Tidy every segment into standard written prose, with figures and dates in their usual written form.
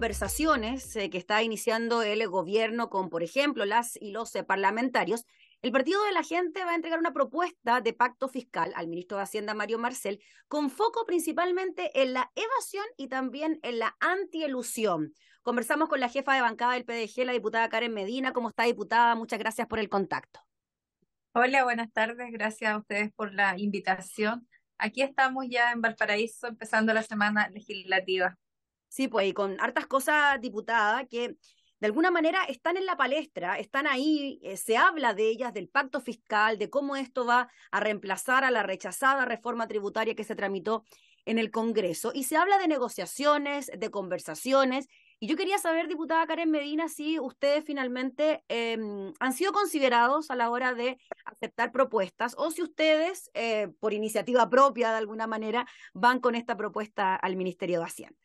conversaciones que está iniciando el gobierno con, por ejemplo, las y los parlamentarios, el Partido de la Gente va a entregar una propuesta de pacto fiscal al ministro de Hacienda, Mario Marcel, con foco principalmente en la evasión y también en la antielusión. Conversamos con la jefa de bancada del PDG, la diputada Karen Medina. ¿Cómo está, diputada? Muchas gracias por el contacto. Hola, buenas tardes. Gracias a ustedes por la invitación. Aquí estamos ya en Valparaíso empezando la semana legislativa. Sí, pues, y con hartas cosas, diputada, que de alguna manera están en la palestra, están ahí, se habla de ellas, del pacto fiscal, de cómo esto va a reemplazar a la rechazada reforma tributaria que se tramitó en el Congreso, y se habla de negociaciones, de conversaciones, y yo quería saber, diputada Karen Medina, si ustedes finalmente han sido considerados a la hora de aceptar propuestas, o si ustedes, por iniciativa propia de alguna manera, van con esta propuesta al Ministerio de Hacienda.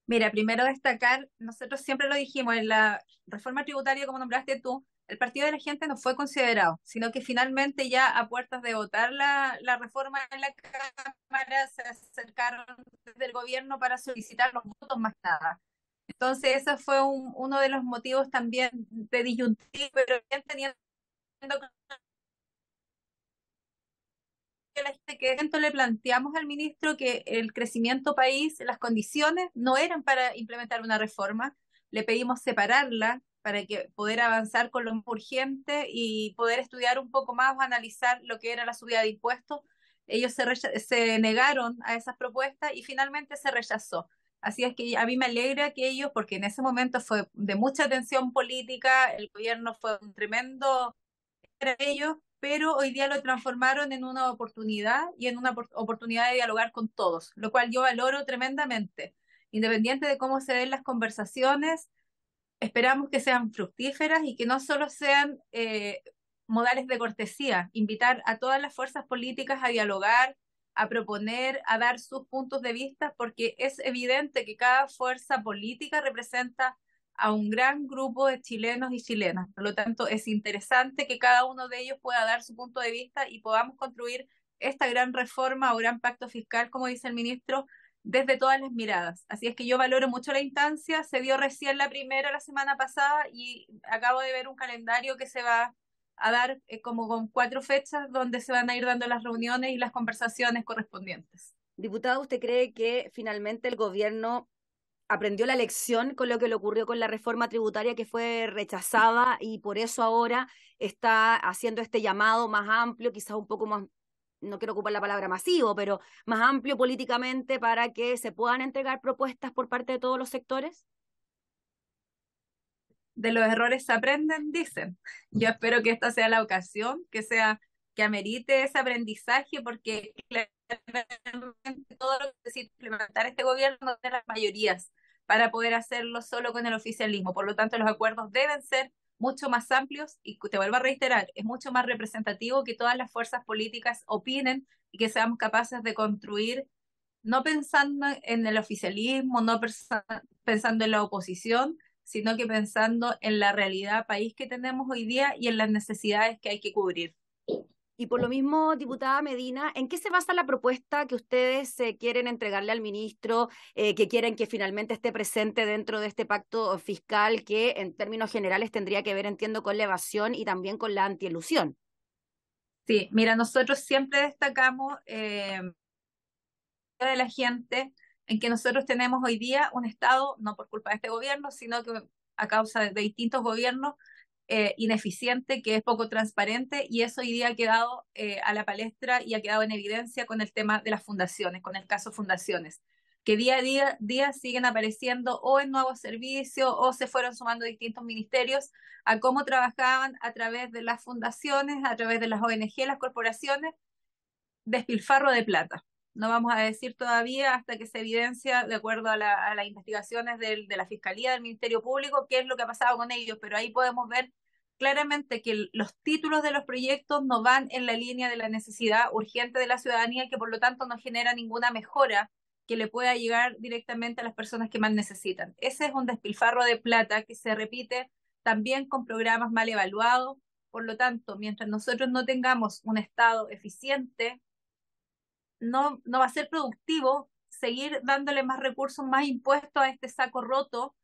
Mira, primero destacar, nosotros siempre lo dijimos, en la reforma tributaria, como nombraste tú, el Partido de la Gente no fue considerado, sino que finalmente ya a puertas de votar la reforma en la Cámara se acercaron desde el gobierno para solicitar los votos más nada. Entonces, ese fue uno de los motivos también de disyuntiva, pero bien teniendo que dentro le planteamos al ministro que el crecimiento país, las condiciones no eran para implementar una reforma, le pedimos separarla para que poder avanzar con lo más urgente y poder estudiar un poco más, analizar lo que era la subida de impuestos. Ellos se negaron a esas propuestas y finalmente se rechazó. Así es que a mí me alegra que ellos, porque en ese momento fue de mucha tensión política, el gobierno fue un tremendo para ellos, pero hoy día lo transformaron en una oportunidad y en una oportunidad de dialogar con todos, lo cual yo valoro tremendamente. Independiente de cómo se den las conversaciones, esperamos que sean fructíferas y que no solo sean modales de cortesía, invitar a todas las fuerzas políticas a dialogar, a proponer, a dar sus puntos de vista, porque es evidente que cada fuerza política representa a un gran grupo de chilenos y chilenas. Por lo tanto, es interesante que cada uno de ellos pueda dar su punto de vista y podamos construir esta gran reforma o gran pacto fiscal, como dice el ministro, desde todas las miradas. Así es que yo valoro mucho la instancia, se dio recién la primera la semana pasada y acabo de ver un calendario que se va a dar como con 4 fechas donde se van a ir dando las reuniones y las conversaciones correspondientes. Diputada, ¿usted cree que finalmente el gobierno aprendió la lección con lo que le ocurrió con la reforma tributaria que fue rechazada y por eso ahora está haciendo este llamado más amplio, quizás un poco más, no quiero ocupar la palabra masivo, pero más amplio políticamente para que se puedan entregar propuestas por parte de todos los sectores? De los errores se aprenden, dicen. Yo espero que esta sea la ocasión, que amerite ese aprendizaje, porque claramente todo lo que necesita implementar este gobierno tiene las mayorías para poder hacerlo solo con el oficialismo. Por lo tanto, los acuerdos deben ser mucho más amplios y te vuelvo a reiterar, es mucho más representativo que todas las fuerzas políticas opinen y que seamos capaces de construir no pensando en el oficialismo, no pensando en la oposición, sino que pensando en la realidad país que tenemos hoy día y en las necesidades que hay que cubrir. Y por lo mismo, diputada Medina, ¿en qué se basa la propuesta que ustedes quieren entregarle al ministro, que quieren que finalmente esté presente dentro de este pacto fiscal que en términos generales tendría que ver, entiendo, con la evasión y también con la antielusión? Sí, mira, nosotros siempre destacamos de la gente en que nosotros tenemos hoy día un Estado, no por culpa de este gobierno, sino que a causa de distintos gobiernos, ineficiente, que es poco transparente, y eso hoy día ha quedado a la palestra y ha quedado en evidencia con el tema de las fundaciones, con el caso fundaciones, que día siguen apareciendo o en nuevos servicios o se fueron sumando distintos ministerios a cómo trabajaban a través de las fundaciones, a través de las ONG, las corporaciones, despilfarro de plata. No vamos a decir todavía hasta que se evidencia, de acuerdo a las investigaciones de la Fiscalía, del Ministerio Público, qué es lo que ha pasado con ellos, pero ahí podemos ver claramente que los títulos de los proyectos no van en la línea de la necesidad urgente de la ciudadanía, que por lo tanto no genera ninguna mejora que le pueda llegar directamente a las personas que más necesitan. Ese es un despilfarro de plata que se repite también con programas mal evaluados. Por lo tanto, mientras nosotros no tengamos un Estado eficiente, no va a ser productivo seguir dándole más recursos, más impuestos a este saco roto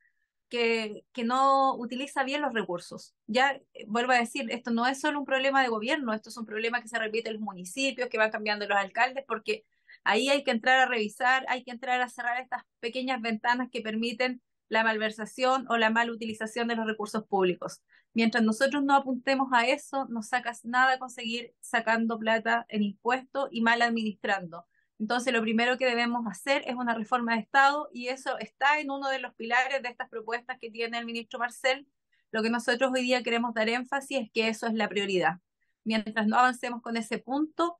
que no utiliza bien los recursos. Ya vuelvo a decir, esto no es solo un problema de gobierno, esto es un problema que se repite en los municipios, que van cambiando los alcaldes, porque ahí hay que entrar a revisar, hay que entrar a cerrar estas pequeñas ventanas que permiten la malversación o la mal utilización de los recursos públicos. Mientras nosotros no apuntemos a eso, no sacas nada a conseguir sacando plata en impuestos y mal administrando. Entonces, lo primero que debemos hacer es una reforma de Estado y eso está en uno de los pilares de estas propuestas que tiene el ministro Marcel. Lo que nosotros hoy día queremos dar énfasis es que eso es la prioridad. Mientras no avancemos con ese punto,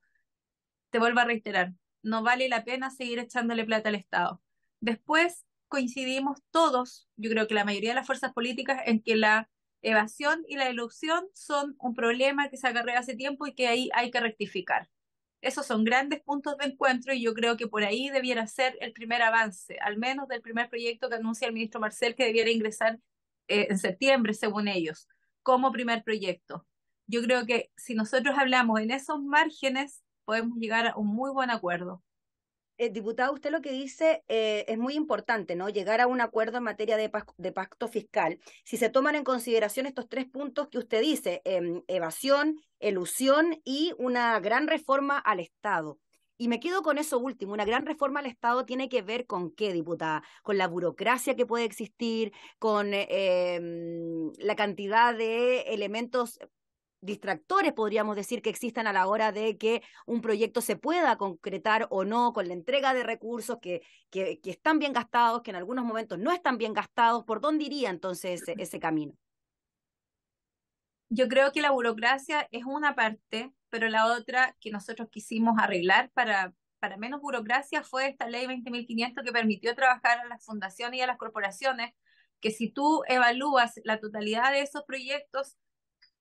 te vuelvo a reiterar, no vale la pena seguir echándole plata al Estado. Después coincidimos todos, yo creo que la mayoría de las fuerzas políticas, en que la evasión y la elusión son un problema que se acarrea hace tiempo y que ahí hay que rectificar. Esos son grandes puntos de encuentro y yo creo que por ahí debiera ser el primer avance, al menos del primer proyecto que anuncia el ministro Marcel, que debiera ingresar en septiembre, según ellos, como primer proyecto. Yo creo que si nosotros hablamos en esos márgenes, podemos llegar a un muy buen acuerdo. Diputado, usted lo que dice es muy importante, ¿no? Llegar a un acuerdo en materia de pacto fiscal. Si se toman en consideración estos tres puntos que usted dice, evasión, elusión y una gran reforma al Estado. Y me quedo con eso último, una gran reforma al Estado tiene que ver con qué, diputada, con la burocracia que puede existir, con la cantidad de elementos distractores, podríamos decir, que existan a la hora de que un proyecto se pueda concretar o no, con la entrega de recursos que están bien gastados, que en algunos momentos no están bien gastados. ¿Por dónde iría entonces ese camino? Yo creo que la burocracia es una parte, pero la otra que nosotros quisimos arreglar para menos burocracia fue esta ley 20.500 que permitió trabajar a las fundaciones y a las corporaciones, que si tú evalúas la totalidad de esos proyectos,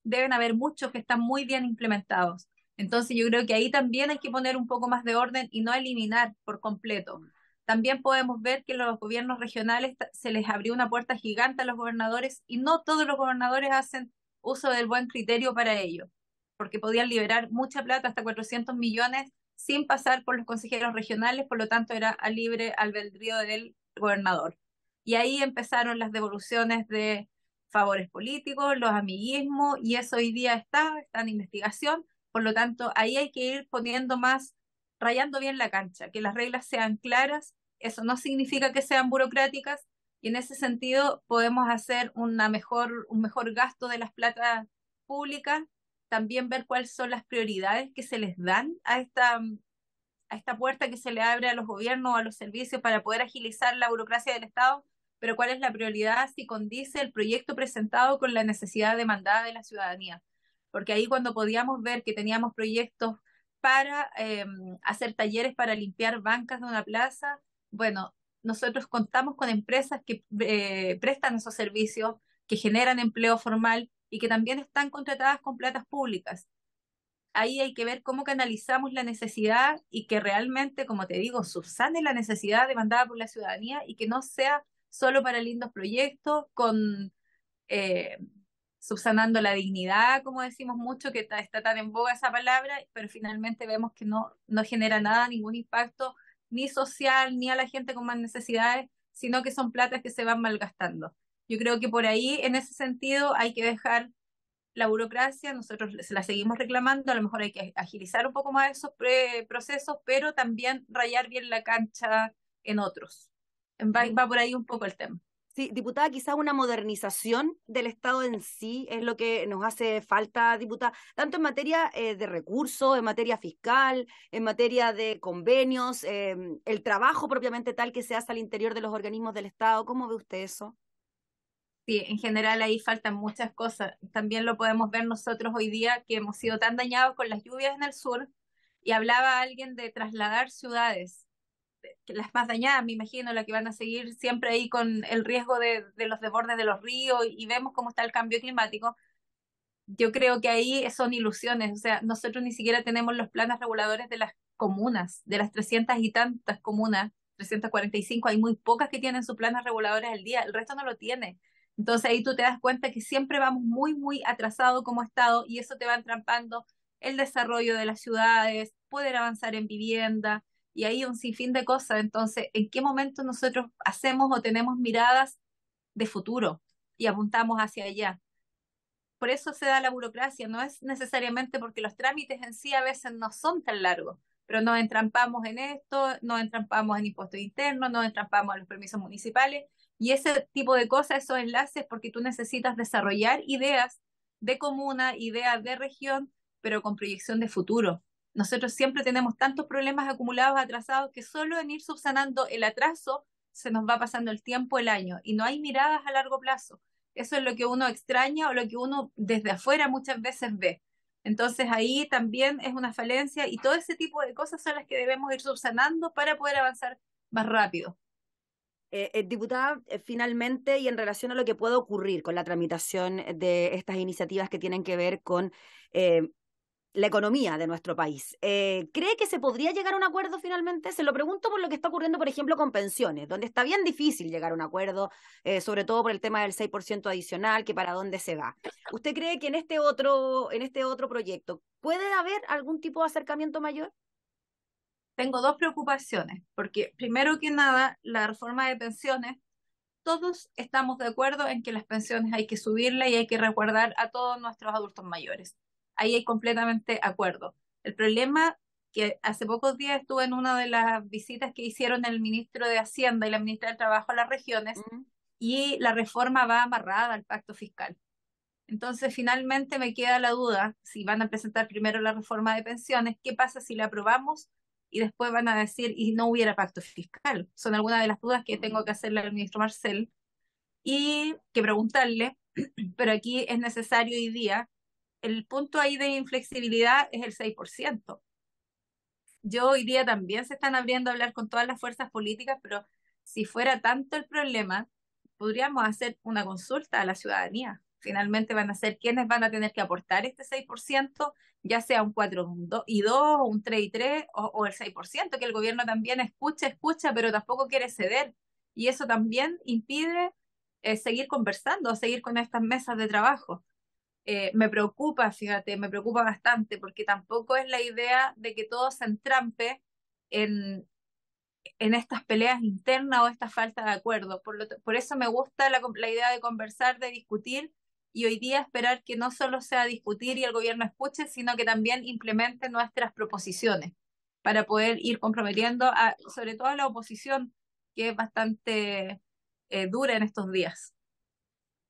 deben haber muchos que están muy bien implementados. Entonces yo creo que ahí también hay que poner un poco más de orden y no eliminar por completo. También podemos ver que los gobiernos regionales se les abrió una puerta gigante a los gobernadores y no todos los gobernadores hacen uso del buen criterio para ello, porque podían liberar mucha plata, hasta 400 millones, sin pasar por los consejeros regionales, por lo tanto era a libre albedrío del gobernador. Y ahí empezaron las devoluciones de favores políticos, los amiguismos, y eso hoy día está en investigación, por lo tanto, ahí hay que ir poniendo más, rayando bien la cancha, que las reglas sean claras, eso no significa que sean burocráticas, y en ese sentido podemos hacer un mejor gasto de las platas públicas, también ver cuáles son las prioridades que se les dan a esta puerta que se le abre a los gobiernos, a los servicios para poder agilizar la burocracia del Estado, pero cuál es la prioridad si condice el proyecto presentado con la necesidad demandada de la ciudadanía. Porque ahí cuando podíamos ver que teníamos proyectos para hacer talleres para limpiar bancas de una plaza, bueno, nosotros contamos con empresas que prestan esos servicios, que generan empleo formal y que también están contratadas con platas públicas. Ahí hay que ver cómo canalizamos la necesidad y que realmente, como te digo, subsane la necesidad demandada por la ciudadanía y que no sea solo para lindos proyectos, con eh, subsanando la dignidad, como decimos mucho, que está tan en boga esa palabra, pero finalmente vemos que no genera nada, ningún impacto, ni social, ni a la gente con más necesidades, sino que son platas que se van malgastando. Yo creo que por ahí, en ese sentido, hay que dejar la burocracia, nosotros se la seguimos reclamando, a lo mejor hay que agilizar un poco más esos procesos, pero también rayar bien la cancha en otros. Va por ahí un poco el tema. Sí, diputada, quizá una modernización del Estado en sí es lo que nos hace falta, diputada, tanto en materia de recursos, en materia fiscal, en materia de convenios, el trabajo propiamente tal que se hace al interior de los organismos del Estado. ¿Cómo ve usted eso? Sí, en general ahí faltan muchas cosas. También lo podemos ver nosotros hoy día que hemos sido tan dañados con las lluvias en el sur y hablaba alguien de trasladar ciudades, que las más dañadas, me imagino, las que van a seguir siempre ahí con el riesgo de los desbordes de los ríos y vemos cómo está el cambio climático. Yo creo que ahí son ilusiones, o sea, nosotros ni siquiera tenemos los planes reguladores de las comunas, de las 300 y tantas comunas, 345, hay muy pocas que tienen sus planes reguladores al día, el resto no lo tiene. Entonces ahí tú te das cuenta que siempre vamos muy, muy atrasados como Estado y eso te va entrampando el desarrollo de las ciudades, poder avanzar en vivienda. y hay un sinfín de cosas. Entonces, ¿en qué momento nosotros hacemos o tenemos miradas de futuro y apuntamos hacia allá? Por eso se da la burocracia, no es necesariamente porque los trámites en sí a veces no son tan largos, pero nos entrampamos en esto, nos entrampamos en impuestos internos, nos entrampamos en los permisos municipales y ese tipo de cosas, esos enlaces, porque tú necesitas desarrollar ideas de comuna, ideas de región, pero con proyección de futuro. Nosotros siempre tenemos tantos problemas acumulados, atrasados, que solo en ir subsanando el atraso se nos va pasando el tiempo, el año, y no hay miradas a largo plazo. Eso es lo que uno extraña o lo que uno desde afuera muchas veces ve. Entonces ahí también es una falencia y todo ese tipo de cosas son las que debemos ir subsanando para poder avanzar más rápido. Diputada, finalmente, y en relación a lo que puede ocurrir con la tramitación de estas iniciativas que tienen que ver con eh, la economía de nuestro país. ¿Cree que se podría llegar a un acuerdo finalmente? Se lo pregunto por lo que está ocurriendo, por ejemplo, con pensiones, donde está bien difícil llegar a un acuerdo, sobre todo por el tema del 6% adicional, que para dónde se va. ¿Usted cree que en este otro proyecto puede haber algún tipo de acercamiento mayor? Tengo dos preocupaciones, porque primero que nada, la reforma de pensiones, todos estamos de acuerdo en que las pensiones hay que subirlas y hay que resguardar a todos nuestros adultos mayores. Ahí hay completamente acuerdo. El problema que hace pocos días estuve en una de las visitas que hicieron el ministro de Hacienda y la ministra del Trabajo a las regiones Mm. y la reforma va amarrada al pacto fiscal. Entonces, finalmente me queda la duda si van a presentar primero la reforma de pensiones, ¿qué pasa si la aprobamos y después van a decir y no hubiera pacto fiscal? Son algunas de las dudas que tengo que hacerle al ministro Marcel y que preguntarle, pero aquí es necesario hoy día, el punto ahí de inflexibilidad es el 6%. Yo hoy día también se están abriendo a hablar con todas las fuerzas políticas, pero si fuera tanto el problema, podríamos hacer una consulta a la ciudadanía. Finalmente van a ser quienes van a tener que aportar este 6%, ya sea un 4,2, un 3,3 o el 6%, que el gobierno también escucha, pero tampoco quiere ceder. Y eso también impide seguir conversando, seguir con estas mesas de trabajo. Me preocupa, fíjate, me preocupa bastante, porque tampoco es la idea de que todo se entrampe en, en estas peleas internas o esta falta de acuerdo. Por eso me gusta la idea de conversar, de discutir, y hoy día esperar que no solo sea discutir y el gobierno escuche, sino que también implemente nuestras proposiciones para poder ir comprometiendo sobre todo a la oposición, que es bastante dura en estos días.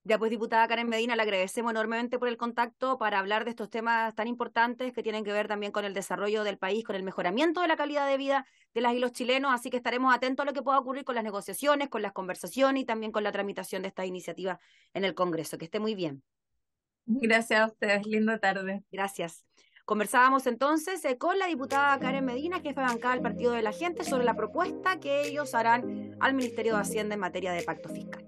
Ya pues, diputada Karen Medina, le agradecemos enormemente por el contacto para hablar de estos temas tan importantes que tienen que ver también con el desarrollo del país, con el mejoramiento de la calidad de vida de las y los chilenos, así que estaremos atentos a lo que pueda ocurrir con las negociaciones, con las conversaciones y también con la tramitación de esta iniciativa en el Congreso. Que esté muy bien. Gracias a ustedes, linda tarde. Gracias. Conversábamos entonces con la diputada Karen Medina, jefa de bancada del Partido de la Gente, sobre la propuesta que ellos harán al Ministerio de Hacienda en materia de pacto fiscal.